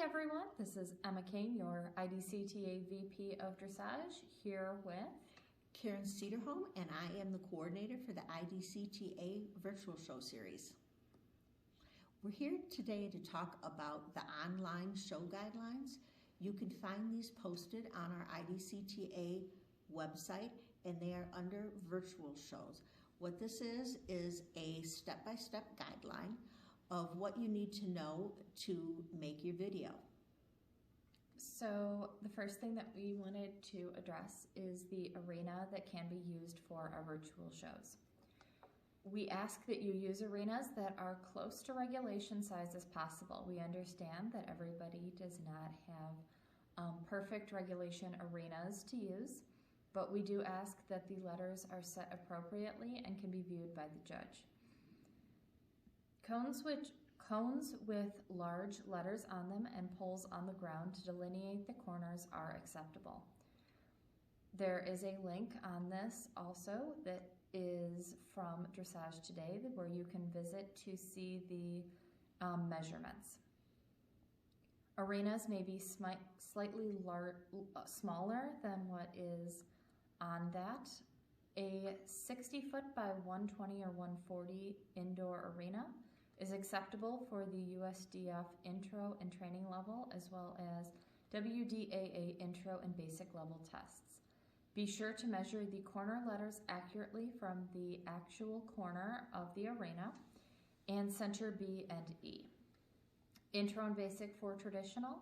everyone, this is Emma King, your IDCTA VP of Dressage, here with Karen Cedarholm, and I am the coordinator for the IDCTA Virtual Show Series. We're here today to talk about the online show guidelines. You can find these posted on our IDCTA website, and they are under virtual shows. What this is a step-by-step guideline of what you need to know to make your video. So the first thing that we wanted to address is the arena that can be used for our virtual shows. We ask that you use arenas that are close to regulation size as possible. We understand that everybody does not have perfect regulation arenas to use, but we do ask that the letters are set appropriately and can be viewed by the judge. Cones with large letters on them and poles on the ground to delineate the corners are acceptable. There is a link on this also that is from Dressage Today where you can visit to see the measurements. Arenas may be slightly smaller than what is on that. A 60-foot by 120 or 140 indoor arena is acceptable for the USDF intro and training level as well as WDAA intro and basic level tests. Be sure to measure the corner letters accurately from the actual corner of the arena and center B and E. Intro and basic for traditional,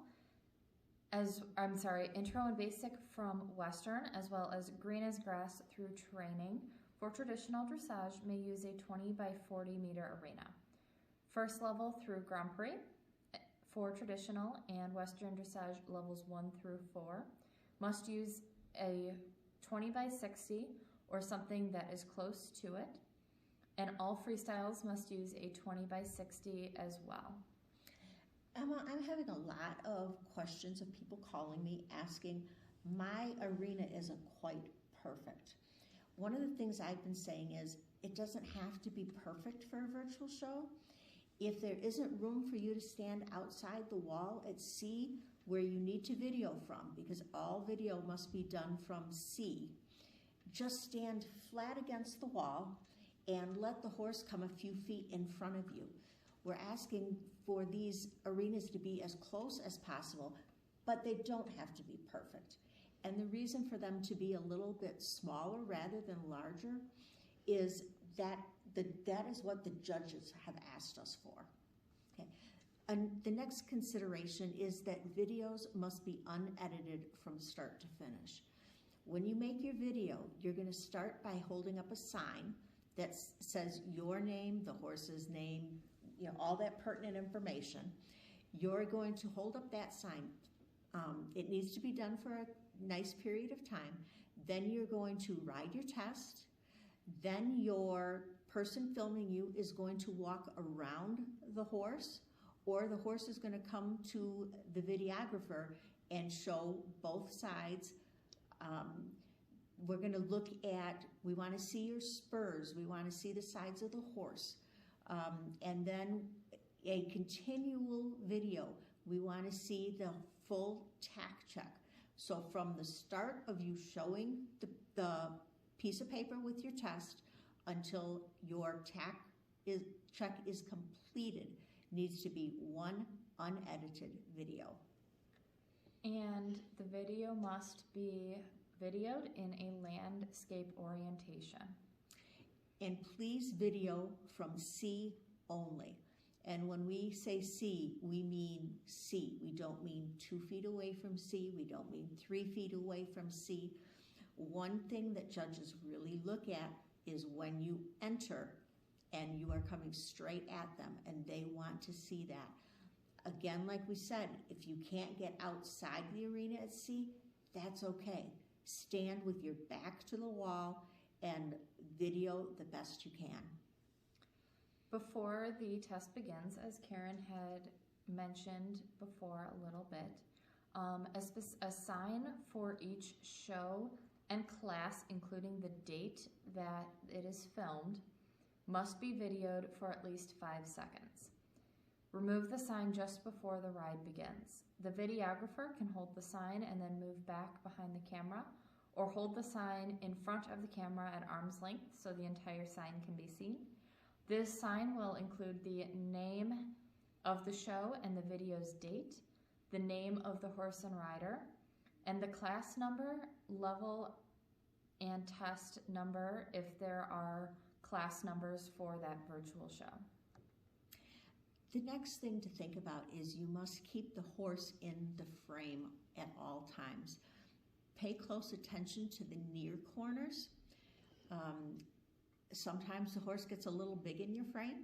intro and basic from Western as well as green as grass through training for traditional dressage may use a 20 by 40 meter arena. First level through Grand Prix for traditional and Western dressage levels 1 through 4 must use a 20 by 60 or something that is close to it, and all freestyles must use a 20 by 60 as well. Emma, I'm having a lot of questions of people calling me asking, my arena isn't quite perfect. One of the things I've been saying is it doesn't have to be perfect for a virtual show. If there isn't room for you to stand outside the wall at C where you need to video from, because all video must be done from C, just stand flat against the wall and let the horse come a few feet in front of you. We're asking for these arenas to be as close as possible, but they don't have to be perfect. And the reason for them to be a little bit smaller rather than larger is that is what the judges have asked us for. Okay. And the next consideration is that videos must be unedited from start to finish. When you make your video, you're going to start by holding up a sign that says your name, the horse's name, all that pertinent information. You're going to hold up that sign. It needs to be done for a nice period of time. Then you're going to ride your test. Then your person filming you is going to walk around the horse, or the horse is going to come to the videographer and show both sides. We're going to look at, we want to see your spurs, we want to see the sides of the horse, and then a continual video. We want to see the full tack check. So from the start of you showing the piece of paper with your test until your tack check is completed needs to be one unedited video. And the video must be videoed in a landscape orientation. And please video from C only. And when we say C, we mean C. We don't mean 2 feet away from C. We don't mean 3 feet away from C. One thing that judges really look at is when you enter and you are coming straight at them, and they want to see that. Again, like we said, if you can't get outside the arena at C, that's okay. Stand with your back to the wall and video the best you can. Before the test begins, as Karen had mentioned before a little bit, a sign for each show and class, including the date that it is filmed, must be videoed for at least 5 seconds. Remove the sign just before the ride begins. The videographer can hold the sign and then move back behind the camera, or hold the sign in front of the camera at arm's length so the entire sign can be seen. This sign will include the name of the show and the video's date, the name of the horse and rider, and the class number, level, and test number if there are class numbers for that virtual show. The next thing to think about is you must keep the horse in the frame at all times. Pay close attention to the near corners. Sometimes the horse gets a little big in your frame.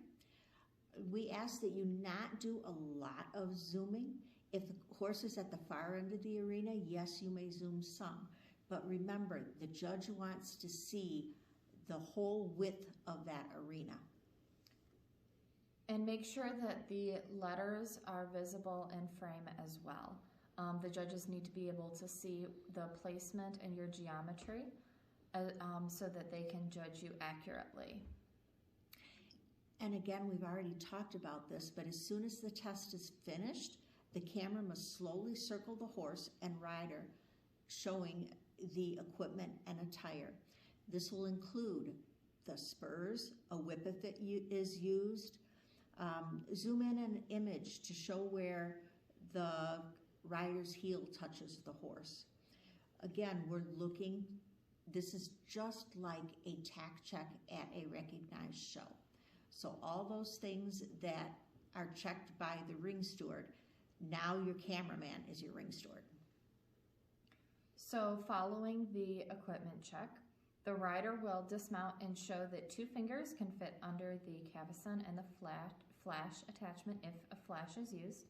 We ask that you not do a lot of zooming. If the horse is at the far end of the arena, yes, you may zoom some. But remember, the judge wants to see the whole width of that arena. And make sure that the letters are visible in frame as well. The judges need to be able to see the placement and your geometry so that they can judge you accurately. And again, we've already talked about this, but as soon as the test is finished, the camera must slowly circle the horse and rider, showing the equipment and attire. This will include the spurs, a whip if it is used. Zoom in an image to show where the rider's heel touches the horse. Again, we're looking, this is just like a tack check at a recognized show. So all those things that are checked by the ring steward, now your cameraman is your ring steward. So following the equipment check, the rider will dismount and show that 2 fingers can fit under the cavesson and the flash attachment if a flash is used.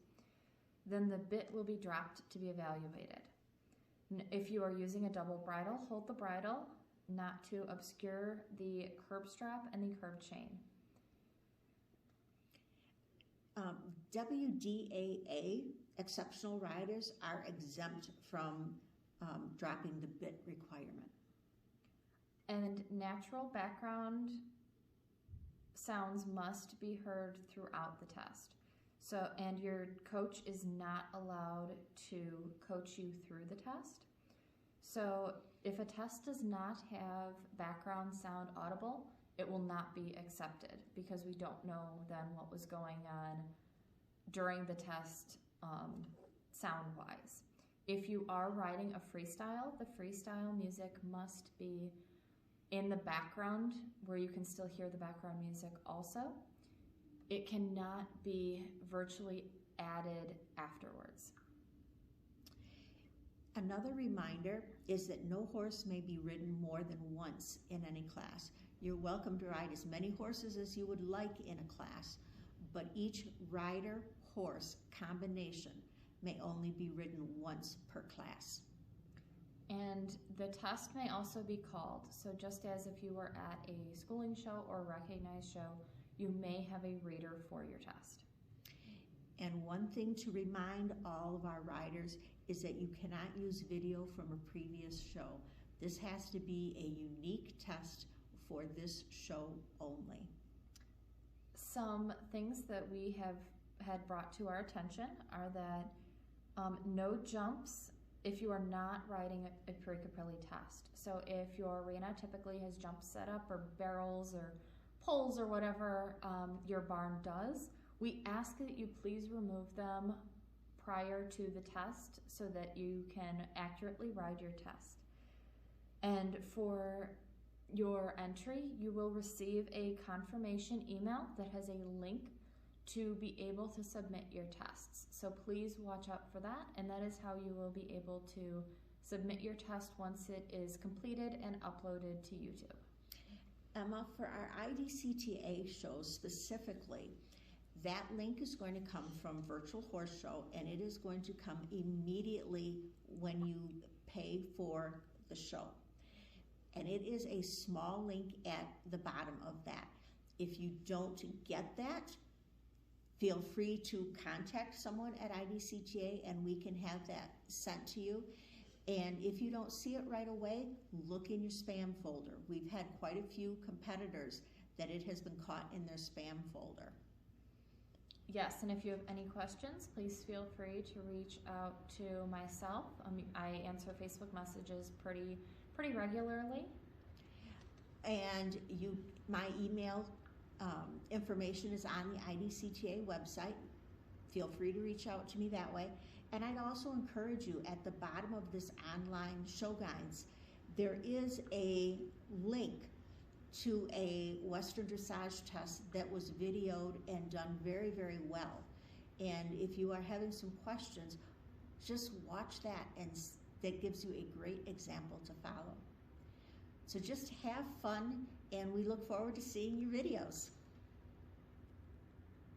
Then the bit will be dropped to be evaluated. If you are using a double bridle, hold the bridle not to obscure the curb strap and the curb chain. WDAA exceptional riders are exempt from dropping the bit requirement. And natural background sounds must be heard throughout the test. So, and your coach is not allowed to coach you through the test. So if a test does not have background sound audible, it will not be accepted because we don't know then what was going on during the test sound-wise. If you are riding a freestyle, the freestyle music must be in the background where you can still hear the background music also. It cannot be virtually added afterwards. Another reminder is that no horse may be ridden more than once in any class. You're welcome to ride as many horses as you would like in a class, but each rider-horse combination may only be ridden once per class. And the test may also be called. So just as if you were at a schooling show or a recognized show, you may have a reader for your test. And one thing to remind all of our riders is that you cannot use video from a previous show. This has to be a unique test for this show only. Some things that we have had brought to our attention are that no jumps if you are not riding a pre-caprilli test. So if your arena typically has jumps set up or barrels or poles or whatever your barn does, we ask that you please remove them prior to the test so that you can accurately ride your test. And for your entry, you will receive a confirmation email that has a link to be able to submit your tests. So please watch out for that, and that is how you will be able to submit your test once it is completed and uploaded to YouTube. Emma, for our IDCTA shows specifically, that link is going to come from Virtual Horse Show, and it is going to come immediately when you pay for the show. And it is a small link at the bottom of that. If you don't get that, feel free to contact someone at IDCTA and we can have that sent to you. And if you don't see it right away, look in your spam folder. We've had quite a few competitors that it has been caught in their spam folder. Yes, and if you have any questions, please feel free to reach out to myself. I answer Facebook messages pretty regularly. And my email information is on the IDCTA website. Feel free to reach out to me that way. And I'd also encourage you, at the bottom of this online show guides, there is a link to a Western dressage test that was videoed and done very, very well. And if you are having some questions, just watch that, and that gives you a great example to follow. So just have fun, and we look forward to seeing your videos.